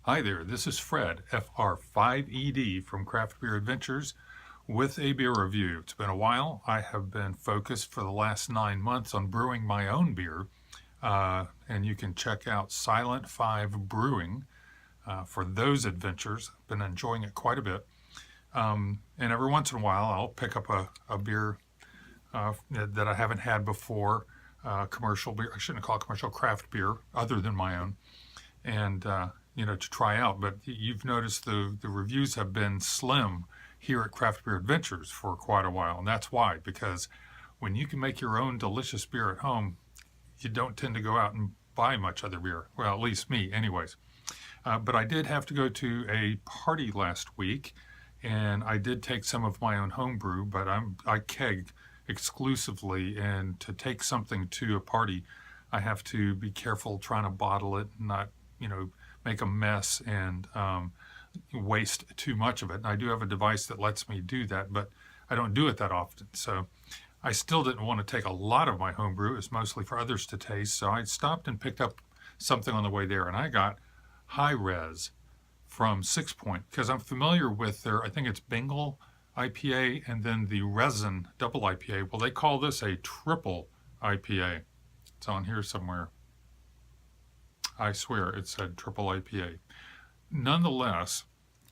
Hi there, this is Fred, FR5ED from Craft Beer Adventures with a beer review. It's been a while. I have been focused for the last 9 months on brewing my own beer, and you can check out Silent 5 Brewing for those adventures. I've been enjoying it quite a bit. And every once in a while I'll pick up a beer that I haven't had before, commercial beer. I shouldn't call it commercial, craft beer other than my own. And to try out. But you've noticed the reviews have been slim here at Craft Beer Adventures for quite a while. And that's why, because when you can make your own delicious beer at home, you don't tend to go out and buy much other beer. Well, at least me anyways. But I did have to go to a party last week, and I did take some of my own home brew, but I keg exclusively, and to take something to a party, I have to be careful trying to bottle it, not, make a mess and waste too much of it. And I do have a device that lets me do that, but I don't do it that often. So I still didn't want to take a lot of my homebrew. It's mostly for others to taste. So I stopped and picked up something on the way there, and I got High Res from Sixpoint because I'm familiar with their, I think it's Bengal IPA and then the Resin Double IPA. Well, they call this a triple IPA. It's on here somewhere. I swear it said triple IPA. Nonetheless,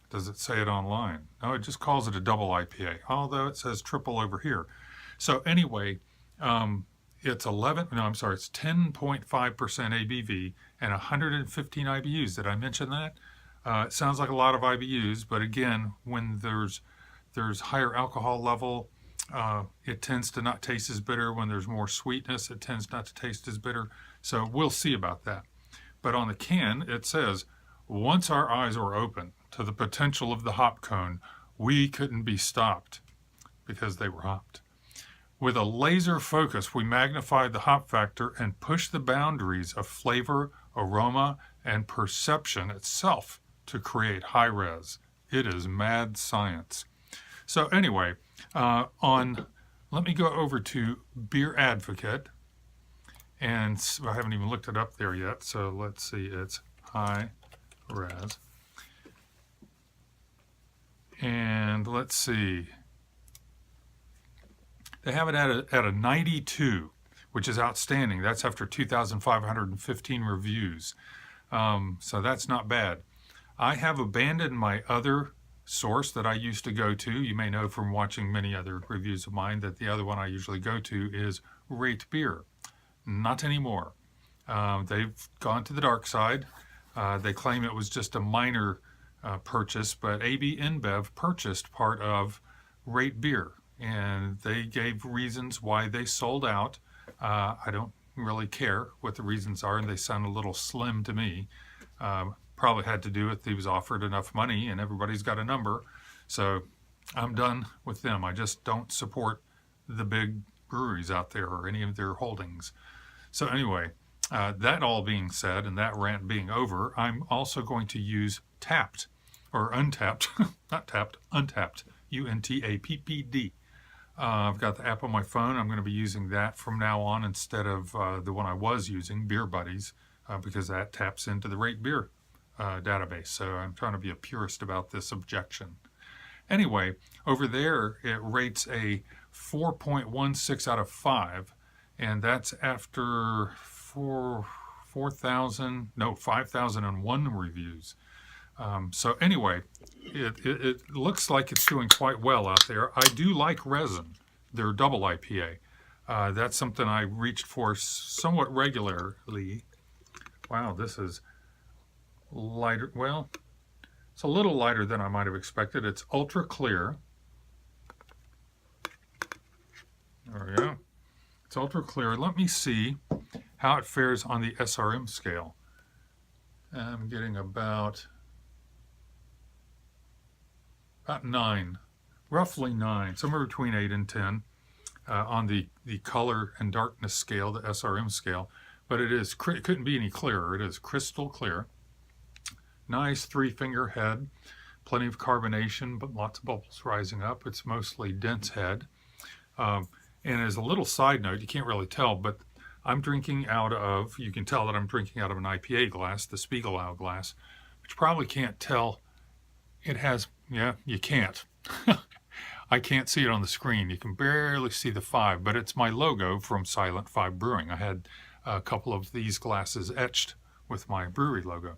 does it say it online? No, it just calls it a double IPA, although it says triple over here. So anyway, it's 10.5% ABV and 115 IBUs. Did I mention that? It sounds like a lot of IBUs, but again, when there's higher alcohol level, it tends to not taste as bitter. When there's more sweetness, it tends not to taste as bitter. So we'll see about that. But on the can, it says, once our eyes were open to the potential of the hop cone, we couldn't be stopped because they were hopped. With a laser focus, we magnified the hop factor and pushed the boundaries of flavor, aroma, and perception itself to create High Res. It is mad science. So anyway, let me go over to Beer Advocate. And I haven't even looked it up there yet, so let's see, it's High Res. And let's see, they have it at a 92, which is outstanding. That's after 2,515 reviews. So that's not bad. I have abandoned my other source that I used to go to. You may know from watching many other reviews of mine that the other one I usually go to is Rate Beer. Not anymore. They've gone to the dark side. They claim it was just a minor purchase, but AB InBev purchased part of Rate Beer, and they gave reasons why they sold out. I don't really care what the reasons are, and they sound a little slim to me. Probably had to do with he was offered enough money, and everybody's got a number. So I'm done with them. I just don't support the big breweries out there or any of their holdings. So anyway, that all being said and that rant being over, I'm also going to use Tapped, or Untapped, not Tapped, Untapped, UNTAPPD. I've got the app on my phone. I'm going to be using that from now on instead of the one I was using, Beer Buddies, because that taps into the Rate Beer database. So I'm trying to be a purist about this objection. Anyway, over there it rates a 4.16 out of 5, and that's after 5,001 reviews. So anyway, it looks like it's doing quite well out there. I do like Resin, their double IPA. That's something I reached for somewhat regularly. Wow, this is lighter. Well, it's a little lighter than I might have expected. It's ultra clear. There we go. It's ultra clear. Let me see how it fares on the SRM scale. I'm getting about 9, roughly 9, somewhere between 8 and 10 on the color and darkness scale, the SRM scale. But it couldn't be any clearer. It is crystal clear. Nice 3-finger head, plenty of carbonation, but lots of bubbles rising up. It's mostly dense head. And as a little side note, you can't really tell, but I'm drinking out of, you can tell that I'm drinking out of an IPA glass, the Spiegelau glass, but you probably can't tell. It has, yeah, you can't. I can't see it on the screen. You can barely see the 5, but it's my logo from Silent 5 Brewing. I had a couple of these glasses etched with my brewery logo.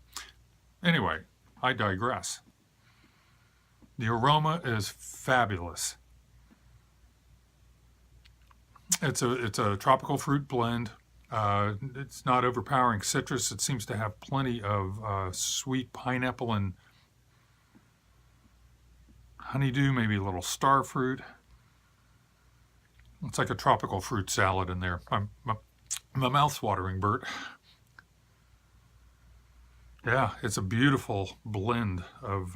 Anyway, I digress. The aroma is fabulous. It's a tropical fruit blend. It's not overpowering citrus. It seems to have plenty of sweet pineapple and honeydew, maybe a little star fruit. It's like a tropical fruit salad in there. My mouth's watering, Bert. Yeah, it's a beautiful blend of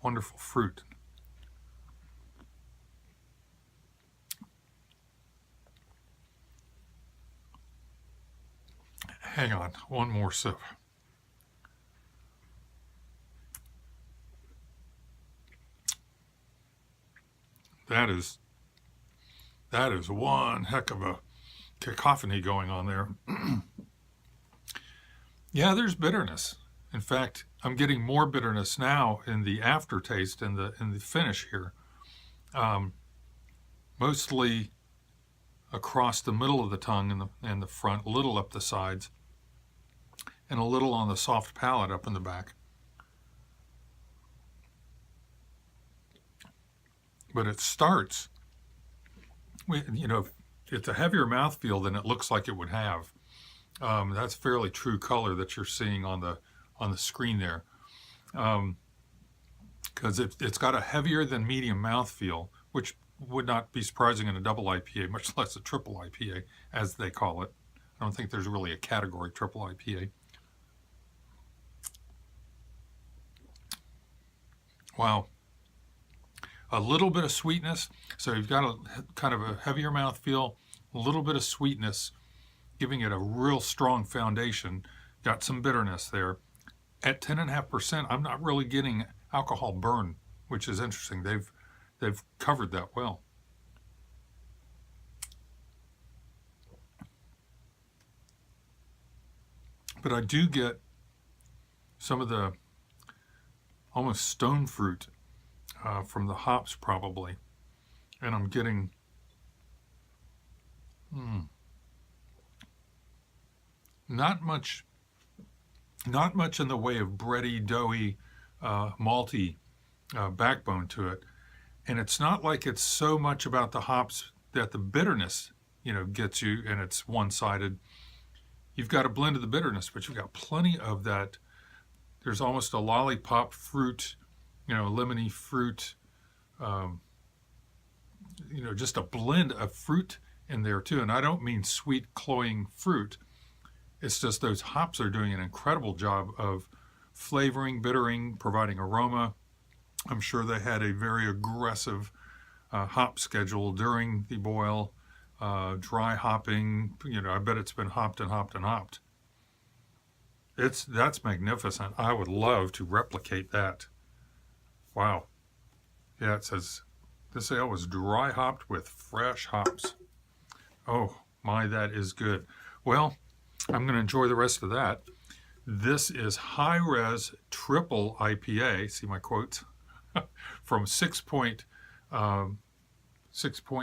wonderful fruit. Hang on, one more sip. That is one heck of a cacophony going on there. Yeah, there's bitterness. In fact, I'm getting more bitterness now in the aftertaste and the finish here. Mostly across the middle of the tongue and the front, a little up the sides, and a little on the soft palate up in the back. But it starts, it's a heavier mouthfeel than it looks like it would have. That's fairly true color that you're seeing on the screen there, because it's got a heavier than medium mouthfeel, which would not be surprising in a double IPA, much less a triple IPA, as they call it. I don't think there's really a category triple IPA. Wow. A little bit of sweetness. So you've got a kind of a heavier mouthfeel, a little bit of sweetness, giving it a real strong foundation. Got some bitterness there. At 10.5%, I'm not really getting alcohol burn, which is interesting. They've covered that well. But I do get some of the almost stone fruit from the hops probably. And I'm getting not much in the way of bready, doughy, malty backbone to it. And it's not like it's so much about the hops that the bitterness, gets you and it's one-sided. You've got a blend of the bitterness, but you've got plenty of that. There's almost a lollipop fruit, lemony fruit, just a blend of fruit in there too. And I don't mean sweet, cloying fruit. It's just those hops are doing an incredible job of flavoring, bittering, providing aroma. I'm sure they had a very aggressive hop schedule during the boil, dry hopping. I bet it's been hopped and hopped and hopped. That's magnificent. I would love to replicate that. Wow. Yeah, it says this ale was dry hopped with fresh hops. Oh my, that is good. Well, I'm going to enjoy the rest of that. This is High Res Triple IPA. See my quotes? From Sixpoint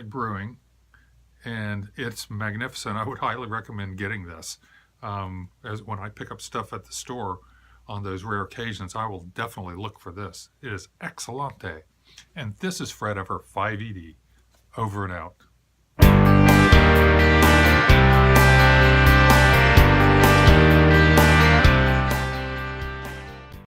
Brewing, and it's magnificent. I would highly recommend getting this. As when I pick up stuff at the store on those rare occasions, I will definitely look for this. It is excellente. And this is Fred Ever 5ED. Over and out.